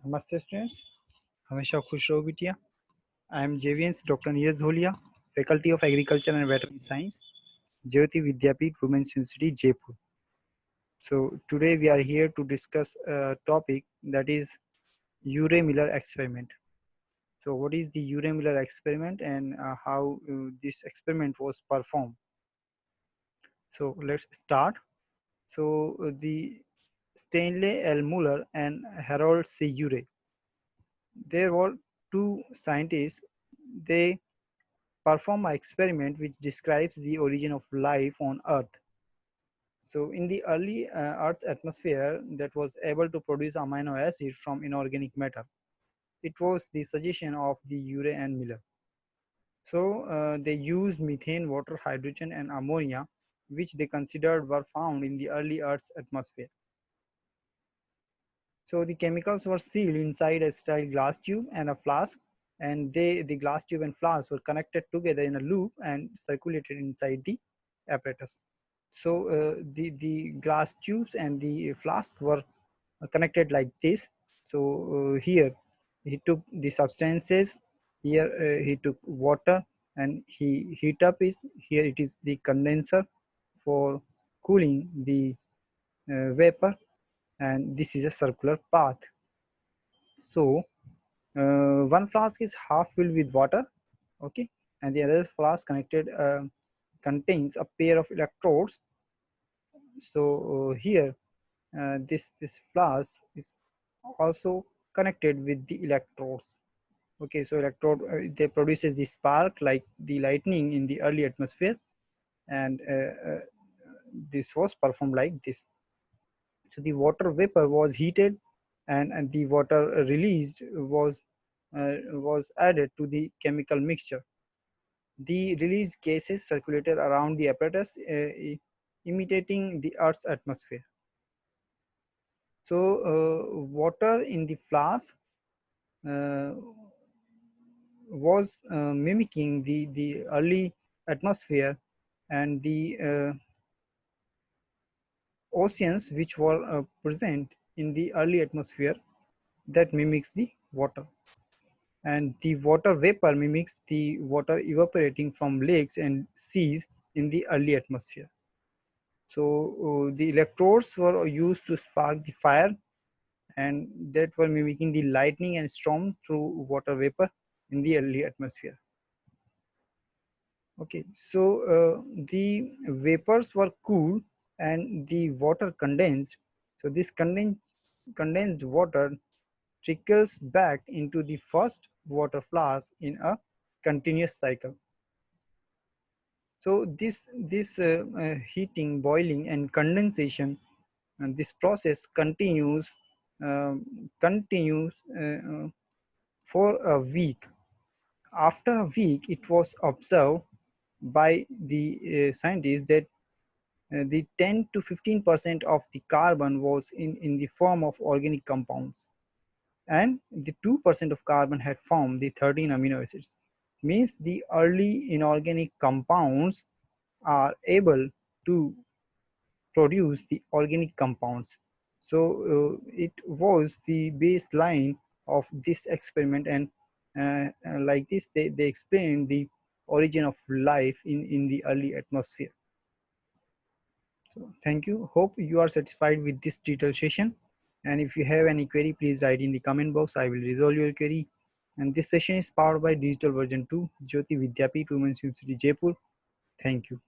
Namaste students, हमेशा खुश रहो बिटिया. I am JV'n's Dr. Neeraj Dholia, Faculty of Agriculture and Veterinary Science, Jayoti Vidhyapeeth Women's University, Jaipur. So today we are here to discuss a topic that is Urey Miller experiment. So what is the Urey Miller experiment and how this experiment was performed? So let's start. So the Stanley L. Muller and Harold C. Urey. There were two scientists. They perform an experiment which describes the origin of life on Earth. So in the early Earth's atmosphere that was able to produce amino acid from inorganic matter. It was the suggestion of the Urey and Miller. So they used methane, water, hydrogen and ammonia, which they considered were found in the early Earth's atmosphere. So the chemicals were sealed inside a sterile glass tube and a flask, and the glass tube and flask were connected together in a loop and circulated inside the apparatus. So the glass tubes and the flask were connected like this. So here he took the substances, here he took water and he heat up is, here it is the condenser for cooling the vapor, and this is a circular path. So one flask is half filled with water, okay, and the other flask connected contains a pair of electrodes. So here this flask is also connected with the electrodes. Okay, so electrode they produces the spark like the lightning in the early atmosphere, and this was performed like this. So the water vapor was heated, and the water released was added to the chemical mixture. The released gases circulated around the apparatus, imitating the Earth's atmosphere. So water in the flask uh, was mimicking the early atmosphere, and the oceans which were present in the early atmosphere that mimics the water, and the water vapor mimics the water evaporating from lakes and seas in the early atmosphere. So the electrodes were used to spark the fire, and that were mimicking the lightning and storm through water vapor in the early atmosphere. Okay, so the vapors were cooled and the water condensed. So this condensed water trickles back into the first water flask in a continuous cycle. So this heating, boiling, and condensation, and this process um, continues for a week. After a week, it was observed by the scientists that the 10 to 15% of the carbon was in the form of organic compounds, and the 2% of carbon had formed the 13 amino acids. Means the early inorganic compounds are able to produce the organic compounds. So it was the baseline of this experiment, and like this they explained the origin of life in the early atmosphere. So thank you. Hope you are satisfied with this detailed session. And if you have any query, please write in the comment box. I will resolve your query. And this session is powered by Digital Version 2, Jyoti Vidhyapeeth Women's University, Jaipur. Thank you.